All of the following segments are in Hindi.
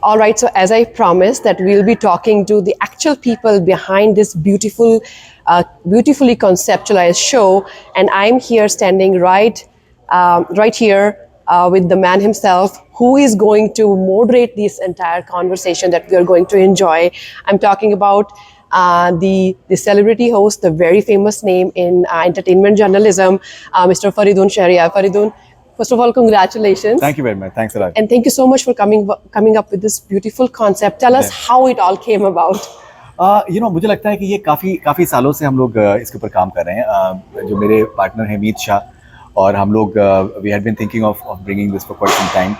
All right, so as I promised that we'll be talking to the actual people behind this beautifully conceptualized show, and I'm here standing right here with the man himself, who is going to moderate this entire conversation that we are going to enjoy. I'm talking about the celebrity host, the very famous name in entertainment journalism, Mr. Faridun Shahryar. Faridun, first of all, congratulations. Thank you very much. Thanks a lot. And thank you so much for coming up with this beautiful concept. Tell us how it all came about. मुझे लगता है कि ये काफ़ी सालों से हम लोग इसके ऊपर काम कर रहे हैं. जो मेरे पार्टनर हैं मीत शाह, और हम लोग we had been thinking of bringing this for quite some time.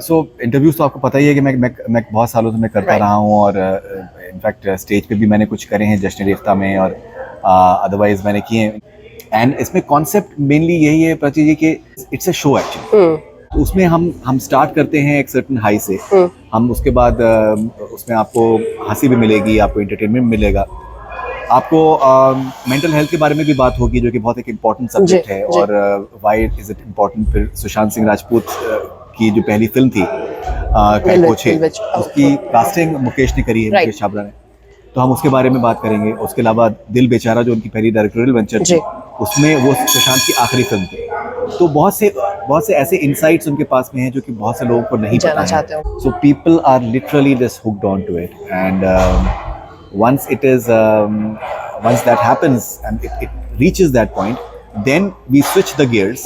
So interviews तो आपको पता ही है कि मैं बहुत सालों से मैं करता रहा हूँ, और इनफैक्ट स्टेज पे भी मैंने कुछ करे हैं जश्न रेख्ता में, और अदरवाइज मैंने किए हैं. एंड इसमें कॉन्सेप्ट मेनली यही है प्रति जी कि इट्स अ शो एक्चुअली. तो उसमें हम स्टार्ट करते हैं एक सर्टेन हाई से. हम उसके बाद उसमें आपको हंसी भी मिलेगी, आपको एंटरटेनमेंट मिलेगा, आपको मेंटल हेल्थ के बारे में भी बात होगी, जो कि बहुत एक इम्पॉर्टेंट सब्जेक्ट है. और व्हाई इज इट इम्पॉर्टेंट. फिर सुशांत सिंह राजपूत की जो पहली फिल्म थी पोछे, उसकी कास्टिंग मुकेश ने करी है, मुकेश छाबड़ा ने. तो हम उसके बारे में बात करेंगे. उसके अलावा दिल बेचारा जो उनकी पहली डायरेक्टोरियल वेंचर थी, उसमें वो सुशांत की आखिरी फिल्म थी. तो बहुत से ऐसे इनसाइट्स उनके पास में हैं जो कि बहुत से लोगों को नहीं पता है. So people are literally just hooked on to it. And once that happens and it reaches that point, then we switch the gears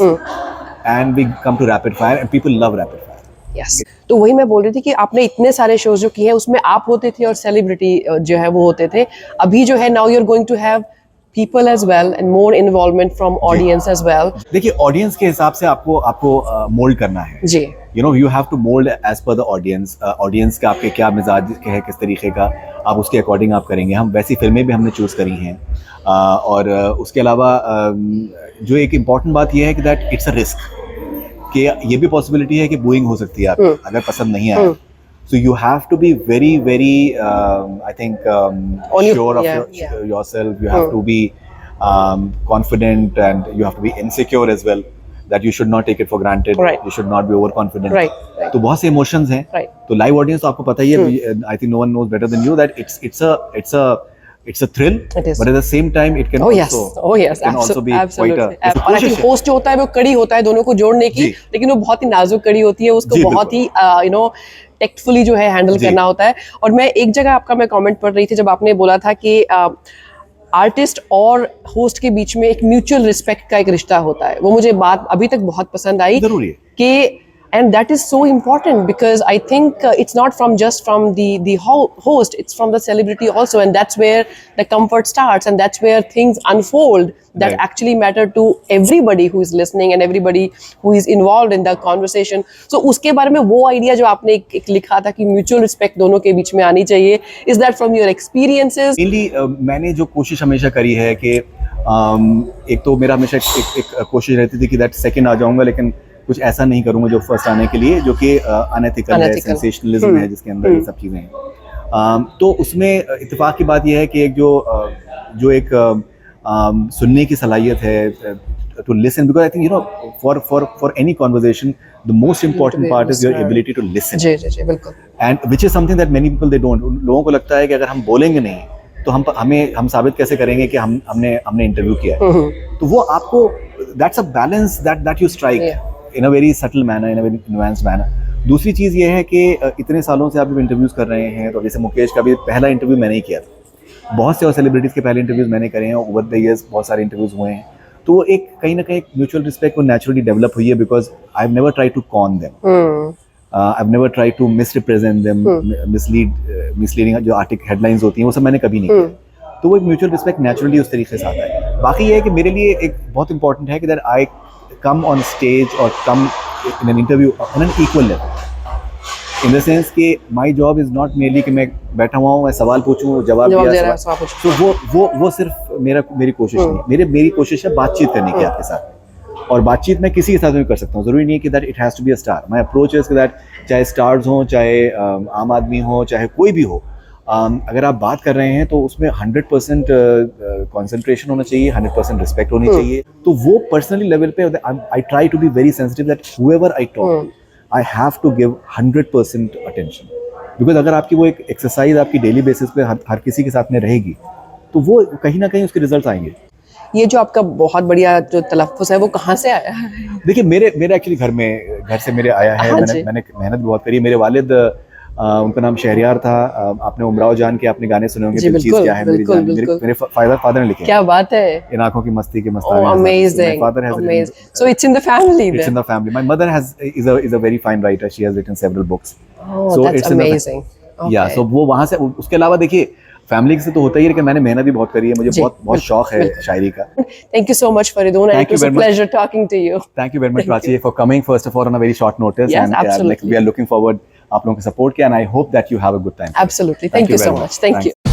and we come to rapid fire, and people love rapid fire. Yes. तो वही मैं बोल रही थी कि आपने इतने सारे शोज जो किए हैं उसमें आप होते थे और सेलिब्रिटी जो है वो होते थे. अभी जो है now you're going to have people as well and more involvement from audience as well. देखिए, ऑडियंस के हिसाब से आपको मोल्ड करना है जी. you have to mold as per the audience. Audience का आपके क्या मिजाज के है, किस तरीके का, आप उसके अकॉर्डिंग आप करेंगे. हम वैसी फिल्में भी हमने चूज़ करी हैं. और उसके अलावा जो एक इम्पॉर्टेंट बात यह है कि दैट इट्स अ रिस्क, कि ये भी पॉसिबिलिटी है कि बूइंग हो सकती है आपको अगर पसंद नहीं आए. So you have to be very I think sure of yourself. You have to be confident, and you have to be insecure as well, that you should not take it for granted. You should not be overconfident. तो बहुत से इमोशंस हैं. तो लाइव ऑडियंस तो आपको पता ही है. I think no one knows better than you that it's a thrill, but at the same time it can also be quite a और आई थिंक होस्ट जो होता है वो कड़ी होता है दोनों को जोड़ने की, लेकिन वो बहुत ही नाजुक कड़ी होती है. उसको बहुत ही टेक्टफुली जो है हैंडल करना होता है. और मैं एक जगह आपका मैं कमेंट पढ़ रही थी जब आपने बोला था कि आर्टिस्ट और होस्ट के बीच में एक म्यूचुअल रिस्पेक्ट का एक रिश्ता होता है. वो मुझे बात अभी तक बहुत पसंद आई कि and that is so important, because I think it's not just from the host, it's from the celebrity also, and that's where the comfort starts, and that's where things unfold that actually matter to everybody who is listening and everybody who is involved in the conversation. So उसके बारे में वो idea जो आपने एक लिखा था कि mutual respect दोनों के बीच में आनी चाहिए, is that from your experiences? Mainly मैंने जो कोशिश हमेशा करी है कि एक तो मेरा हमेशा एक कोशिश रहती थी कि that second आ जाऊंगा, लेकिन कुछ ऐसा नहीं करूंगा जो फर्स्ट आने के लिए, जो कि अनएथिकल है, सेंसेशनलिज्म है जिसके अंदर ये सब चीज़ें हैं. तो उसमें इत्तेफाक की बात यह है कि एक जो एक सुनने की सलाहियत है, to listen, because I think for any conversation the most important part is your ability to listen. जी जी जी, बिल्कुल. And which is something that many people they don't. लोगों को लगता है कि अगर हम बोलेंगे नहीं तो हम साबित कैसे करेंगे कि हमने इंटरव्यू किया है. तो वो आपको that's a balance that you strike in a very subtle manner, in a very nuanced manner. दूसरी चीज़ ये है कि इतने सालों से आप जब इंटरव्यूज़ कर रहे हैं, तो जैसे मुकेश का भी पहला इंटरव्यू मैंने ही किया था. बहुत से और सेलिब्रिटीज़ के पहले इंटरव्यूज़ मैंने करे हैं. ओवर द ईयर्स बहुत सारे इंटरव्यूज़ हुए हैं. तो वो एक कहीं ना कहीं एक म्यूचुअल रिस्पेक्ट वो नेचुरली डेवलप हुई है, because I have never try to con them, I have never try to misrepresent them, misleading जो आर्टिकल हेडलाइंस होती हैं वो सब मैंने कभी नहीं किया. तो वो एक म्यूचुअल रिस्पेक्ट नेचुरली उस तरीके से आता है. बाकी ये है कि मेरे लिए एक बहुत इंपॉर्टेंट है कि that I come on stage or come in an interview on an equal level, in the sense कि my job is not merely कि मैं बैठा हुआ हूँ, मैं सवाल पूछूँ, जवाब दिया. तो वो सिर्फ मेरी कोशिश नहीं. मेरी कोशिश है बातचीत करने की आपके साथ, और बातचीत मैं किसी के साथ भी कर सकता हूँ. ज़रूरी नहीं है कि that it has to be a star. My approach is that चाहे स्टार्स हों, चाहे आम आदमी हो, चाहे कोई भी हो, अगर आप बात कर रहे हैं तो उसमें 100% कंसंट्रेशन होना चाहिए, 100% रिस्पेक्ट होनी चाहिए. तो वो पर्सनली लेवल पे I try to be very sensitive that whoever I talk, I have to give 100% attention. Because अगर आपकी वो एक एक्सरसाइज आपकी डेली बेसिस पे हर किसी के साथ में रहेगी तो वो कहीं ना कहीं उसके रिजल्ट आएंगे। ये जो आपका बहुत बढ़िया जो तलफ़्फ़ुज़ है वो कहाँ से आया है? देखिए मेरे एक्चुअली घर से मेरे आया है। हाँ मैंने जी। मैंने मेहनत बहुत करी है। मेरे वालिद उनका नाम शहरयार था। आपने उमराव जान के आपने गाने सुने होंगे, जी, दिल चीज़ बिल्कुल, क्या है मेरी बिल्कुल, जान, बिल्कुल। मेरे फादर ने लिखे हैं। क्या बात है! इन आँखों की मस्ती के Oh, मस्ताने हज़ार। My amazing, father has written, amazing. So it's in the family it's then? in the family. My mother is a very fine writer. She has written several books. Oh, So that's it's in the amazing. या Okay. सो वो वहाँ से उसके अलावा देखिए फैमिली से तो होता ही है, लेकिन मैंने मेहनत भी बहुत करी है। मुझे जी, बहुत बहुत बिल्कुल, शौक है बिल्कुल। शायरी का। Thank you so much, Faridun, and Thank it you was a very much. pleasure talking to you. Thank you very much, Thank Prachi, you. for coming first of all on a very short notice. Yes, And like absolutely. we are looking forward आप लोगों के सपोर्ट के, and I hope that you have a good time. Absolutely. Thank you so much. Thank you.